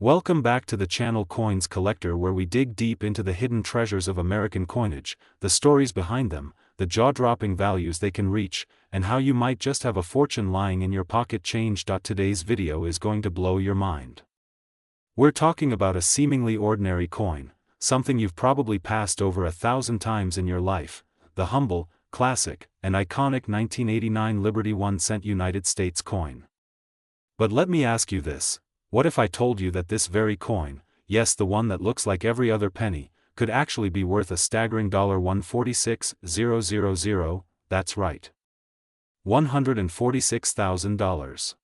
Welcome back to the channel Coins Collector, where we dig deep into the hidden treasures of American coinage, the stories behind them, the jaw-dropping values they can reach, and how you might just have a fortune lying in your pocket change. Today's video is going to blow your mind. We're talking about a seemingly ordinary coin, something you've probably passed over 1,000 times in your life, the humble, classic, and iconic 1989 Liberty 1-cent United States coin. But let me ask you this. What if I told you that this very coin, yes, the one that looks like every other penny, could actually be worth a staggering $146,000? That's right. $146,000.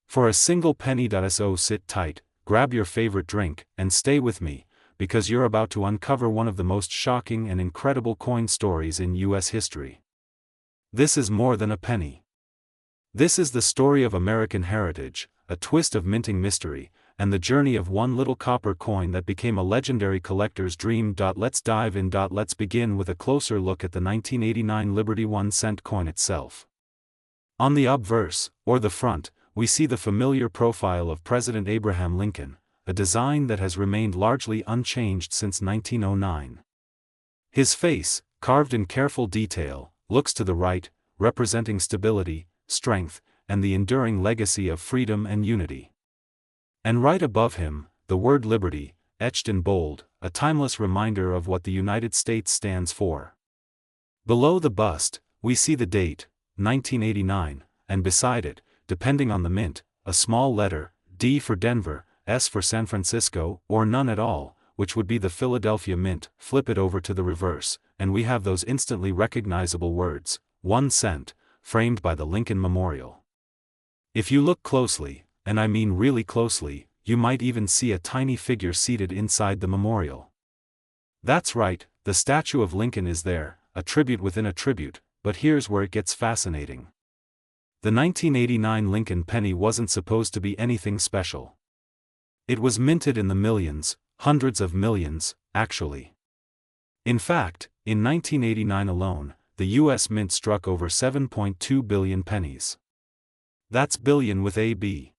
For a single penny. So sit tight, grab your favorite drink, and stay with me, because you're about to uncover one of the most shocking and incredible coin stories in U.S. history. This is more than a penny. This is the story of American heritage, a twist of minting mystery, and the journey of one little copper coin that became a legendary collector's dream. Let's dive in. Let's begin with a closer look at the 1989 Liberty 1-cent coin itself. On the obverse, or the front, we see the familiar profile of President Abraham Lincoln, a design that has remained largely unchanged since 1909. His face, carved in careful detail, looks to the right, representing stability, strength, and the enduring legacy of freedom and unity. And right above him, the word liberty, etched in bold, a timeless reminder of what the United States stands for. Below the bust, we see the date, 1989, and beside it, depending on the mint, a small letter, D for Denver, S for San Francisco, or none at all, which would be the Philadelphia Mint. Flip it over to the reverse, and we have those instantly recognizable words, 1 cent, framed by the Lincoln Memorial. If you look closely, and I mean really closely, you might even see a tiny figure seated inside the memorial. That's right, the statue of Lincoln is there, a tribute within a tribute, but here's where it gets fascinating. The 1989 Lincoln penny wasn't supposed to be anything special. It was minted in the millions, hundreds of millions, actually. In fact, in 1989 alone, the U.S. Mint struck over 7.2 billion pennies. That's billion with a B.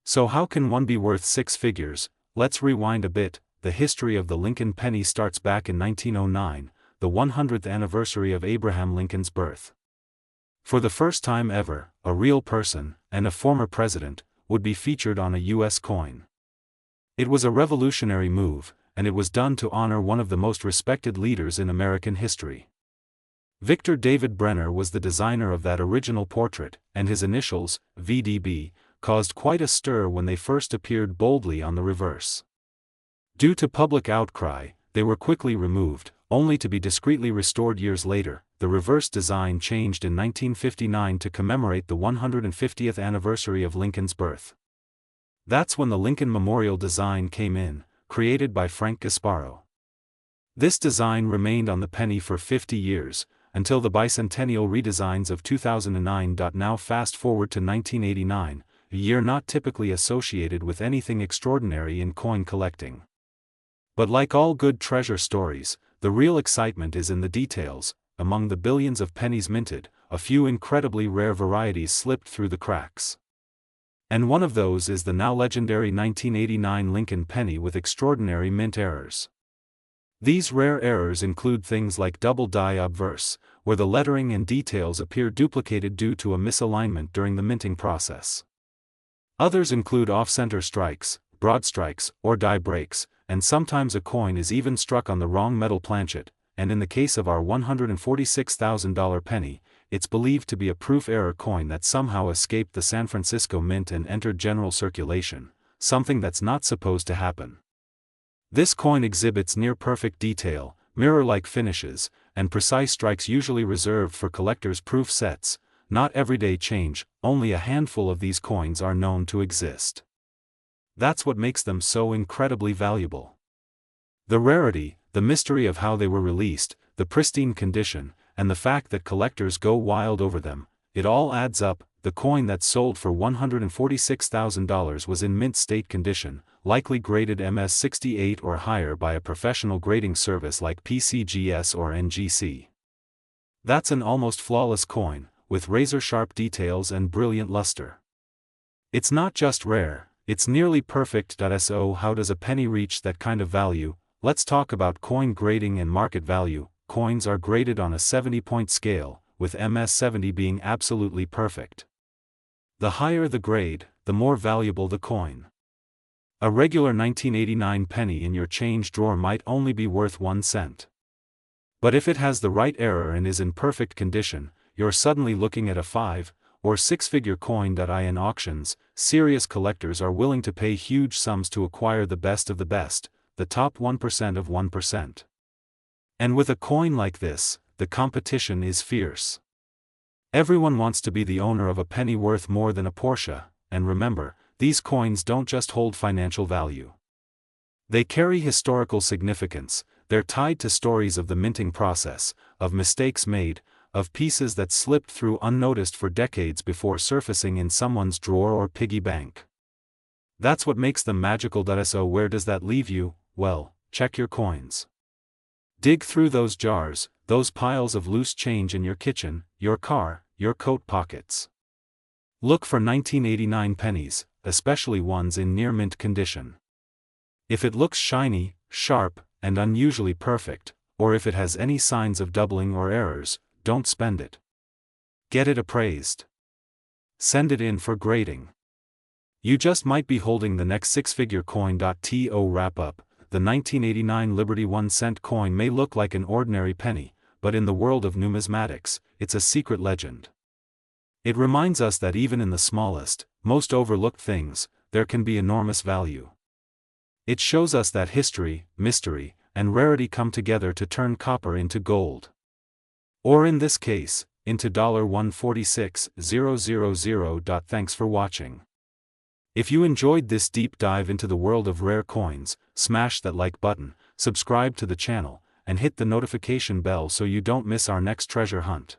So how can one be worth six figures? Let's rewind a bit. The history of the Lincoln penny starts back in 1909, the 100th anniversary of Abraham Lincoln's birth. For the first time ever, a real person, and a former president, would be featured on a U.S. coin. It was a revolutionary move, and it was done to honor one of the most respected leaders in American history. Victor David Brenner was the designer of that original portrait, and his initials, VDB, caused quite a stir when they first appeared boldly on the reverse. Due to public outcry, they were quickly removed, only to be discreetly restored years later. The reverse design changed in 1959 to commemorate the 150th anniversary of Lincoln's birth. That's when the Lincoln Memorial design came in, created by Frank Gasparo. This design remained on the penny for 50 years, until the bicentennial redesigns of 2009. Now fast forward to 1989, a year not typically associated with anything extraordinary in coin collecting. But like all good treasure stories, the real excitement is in the details. Among the billions of pennies minted, a few incredibly rare varieties slipped through the cracks. And one of those is the now legendary 1989 Lincoln penny with extraordinary mint errors. These rare errors include things like double die obverse, where the lettering and details appear duplicated due to a misalignment during the minting process. Others include off-center strikes, broad strikes, or die breaks, and sometimes a coin is even struck on the wrong metal planchet, and in the case of our $146,000 penny, it's believed to be a proof error coin that somehow escaped the San Francisco Mint and entered general circulation, something that's not supposed to happen. This coin exhibits near-perfect detail, mirror-like finishes, and precise strikes usually reserved for collectors' proof sets, not everyday change. Only a handful of these coins are known to exist. That's what makes them so incredibly valuable. The rarity, the mystery of how they were released, the pristine condition, and the fact that collectors go wild over them, it all adds up. The coin that sold for $146,000 was in mint state condition, likely graded MS68 or higher by a professional grading service like PCGS or NGC. That's an almost flawless coin, with razor-sharp details and brilliant luster. It's not just rare, It's nearly perfect. So how does a penny reach that kind of value? Let's talk about coin grading and market value. Coins are graded on a 70-point scale, with MS70 being absolutely perfect. The higher the grade, the more valuable the coin. A regular 1989 penny in your change drawer might only be worth 1 cent. But if it has the right error and is in perfect condition, you're suddenly looking at a 5 or 6-figure coin. In auctions, serious collectors are willing to pay huge sums to acquire the best of the best, the top 1% of 1%. And with a coin like this, the competition is fierce. Everyone wants to be the owner of a penny worth more than a Porsche, and remember, these coins don't just hold financial value. They carry historical significance. They're tied to stories of the minting process, of mistakes made, of pieces that slipped through unnoticed for decades before surfacing in someone's drawer or piggy bank. That's what makes them magical. So where does that leave you? Well, check your coins. Dig through those jars, those piles of loose change in your kitchen, your car, your coat pockets. Look for 1989 pennies, especially ones in near mint condition. If it looks shiny, sharp, and unusually perfect, or if it has any signs of doubling or errors, don't spend it. Get it appraised. Send it in for grading. You just might be holding the next 6-figure coin. To wrap up, the 1989 Liberty 1-cent coin may look like an ordinary penny, but in the world of numismatics, it's a secret legend. It reminds us that even in the smallest, most overlooked things, there can be enormous value. It shows us that history, mystery, and rarity come together to turn copper into gold. Or in this case, into $146,000. Thanks for watching. If you enjoyed this deep dive into the world of rare coins, smash that like button, subscribe to the channel, and hit the notification bell so you don't miss our next treasure hunt.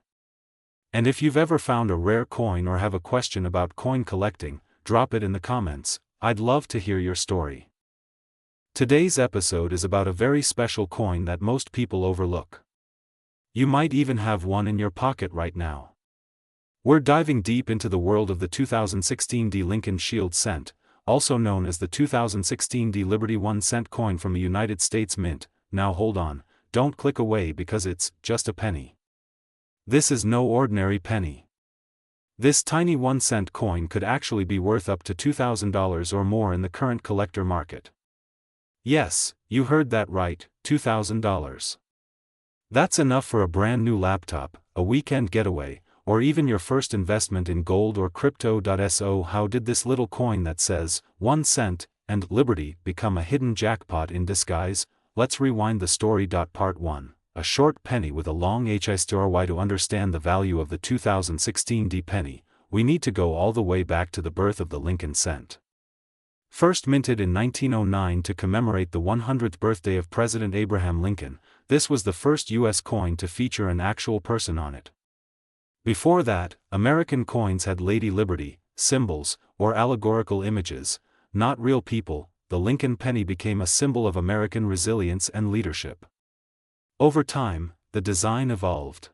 And if you've ever found a rare coin or have a question about coin collecting, drop it in the comments. I'd love to hear your story. Today's episode is about a very special coin that most people overlook. You might even have one in your pocket right now. We're diving deep into the world of the 2016 D Lincoln Shield cent, also known as the 2016 D Liberty 1-cent coin from the United States Mint. Now hold on, don't click away because it's just a penny. This is no ordinary penny. This tiny 1-cent coin could actually be worth up to $2,000 or more in the current collector market. Yes, you heard that right, $2,000. That's enough for a brand new laptop, a weekend getaway, or even your first investment in gold or crypto. So how did this little coin that says 1 cent and Liberty become a hidden jackpot in disguise? Let's rewind the story. Part 1. A short penny with a long history. To understand the value of the 2016 D penny, we need to go all the way back to the birth of the Lincoln cent. First minted in 1909 to commemorate the 100th birthday of President Abraham Lincoln, this was the first U.S. coin to feature an actual person on it. Before that, American coins had Lady Liberty, symbols, or allegorical images, not real people. The Lincoln penny became a symbol of American resilience and leadership. Over time, the design evolved.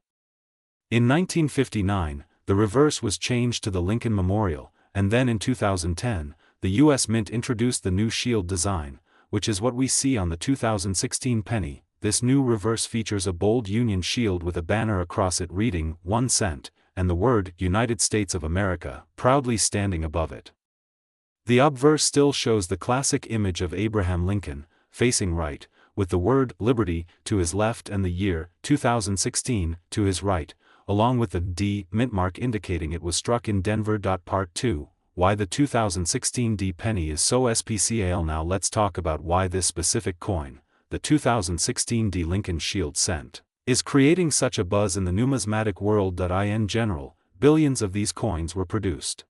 In 1959, the reverse was changed to the Lincoln Memorial, and then in 2010, the U.S. Mint introduced the new shield design, which is what we see on the 2016 penny. This new reverse features a bold Union shield with a banner across it reading 1 cent, and the word United States of America proudly standing above it. The obverse still shows the classic image of Abraham Lincoln, facing right, with the word Liberty to his left and the year 2016 to his right, along with the D mint mark indicating it was struck in Denver. Part 2. Why the 2016 D penny is so special. Now let's talk about why this specific coin, the 2016 D Lincoln Shield cent, is creating such a buzz in the numismatic world. In general, billions of these coins were produced.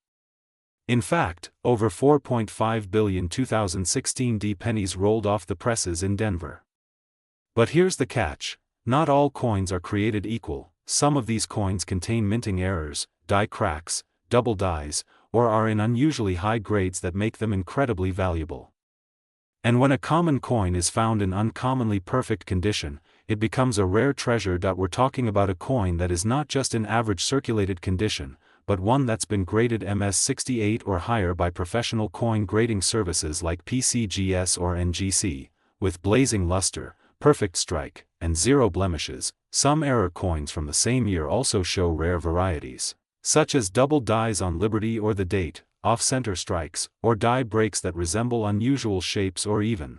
In fact, over 4.5 billion 2016 D pennies rolled off the presses in Denver. But here's the catch: not all coins are created equal. Some of these coins contain minting errors, die cracks, double dies, or are in unusually high grades that make them incredibly valuable. And when a common coin is found in uncommonly perfect condition, it becomes a rare treasure. We're talking about a coin that is not just in average circulated condition, but one that's been graded MS68 or higher by professional coin grading services like PCGS or NGC, with blazing luster, perfect strike, and zero blemishes. Some error coins from the same year also show rare varieties, such as double dies on Liberty or the date, off-center strikes, or die breaks that resemble unusual shapes or even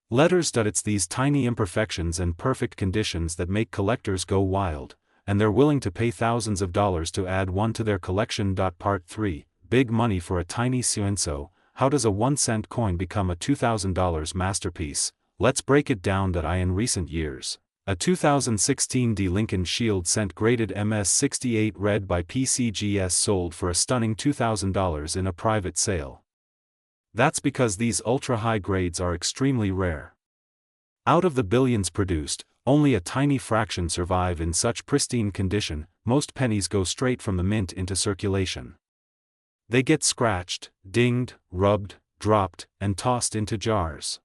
letters. It's these tiny imperfections and perfect conditions that make collectors go wild, and they're willing to pay thousands of dollars to add one to their collection. Part 3, Big money for a tiny censo. How does a 1-cent coin become a $2,000 masterpiece? Let's break it down. In recent years, a 2016 D Lincoln Shield cent graded MS68 red by PCGS sold for a stunning $2,000 in a private sale. That's because these ultra-high grades are extremely rare. Out of the billions produced, only a tiny fraction survive in such pristine condition. Most pennies go straight from the mint into circulation. They get scratched, dinged, rubbed, dropped, and tossed into jars.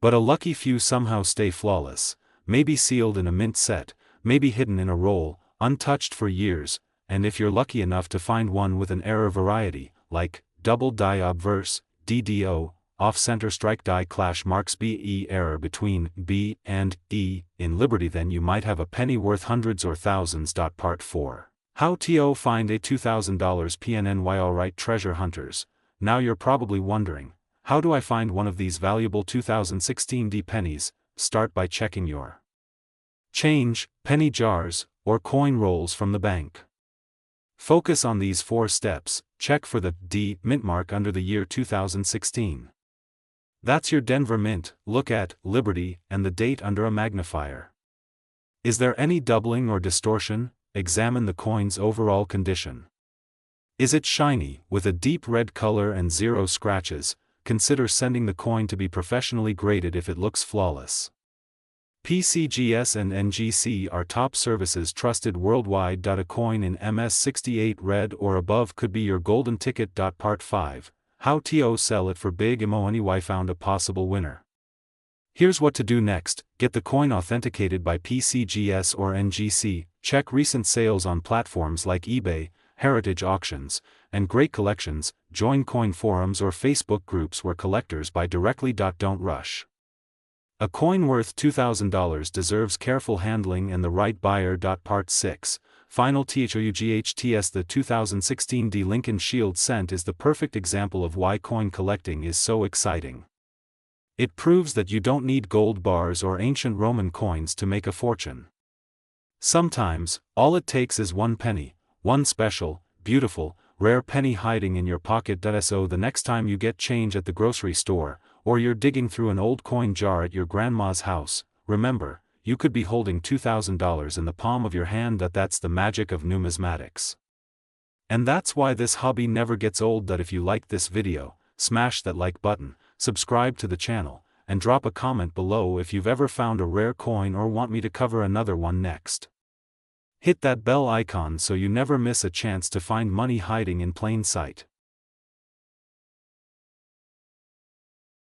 But a lucky few somehow stay flawless, maybe sealed in a mint set, maybe hidden in a roll, untouched for years, and if you're lucky enough to find one with an error variety, like double die obverse, DDO, off-center strike die clash marks BE error between B and E in Liberty, then you might have a penny worth hundreds or thousands. Part 4. How to find a $2,000 PNNY. Alright, treasure hunters, now you're probably wondering, how do I find one of these valuable 2016 D pennies? Start by checking your change, penny jars, or coin rolls from the bank. Focus on these 4 steps. Check for the D mint mark under the year 2016. That's your Denver Mint. Look at Liberty and the date under a magnifier. Is there any doubling or distortion? Examine the coin's overall condition. Is it shiny, with a deep red color and zero scratches? Consider sending the coin to be professionally graded if it looks flawless. PCGS and NGC are top services trusted worldwide. A coin in MS68 red or above could be your golden ticket. Part 5. How to sell it for big money. Found a possible winner. Here's what to do next. Get the coin authenticated by PCGS or NGC, check recent sales on platforms like eBay, heritage auctions, and great collections, join coin forums or Facebook groups where collectors buy directly. Don't rush. A coin worth $2,000 deserves careful handling and the right buyer. Part 6. Final THOUGHTS. The 2016 D Lincoln Shield cent is the perfect example of why coin collecting is so exciting. It proves that you don't need gold bars or ancient Roman coins to make a fortune. Sometimes, all it takes is one penny, one special, beautiful, rare penny hiding in your pocket. So the next time you get change at the grocery store, or you're digging through an old coin jar at your grandma's house, remember, you could be holding $2,000 in the palm of your hand. That's the magic of numismatics. And that's why this hobby never gets old. If you liked this video, smash that like button, subscribe to the channel, and drop a comment below if you've ever found a rare coin or want me to cover another one next. Hit that bell icon so you never miss a chance to find money hiding in plain sight.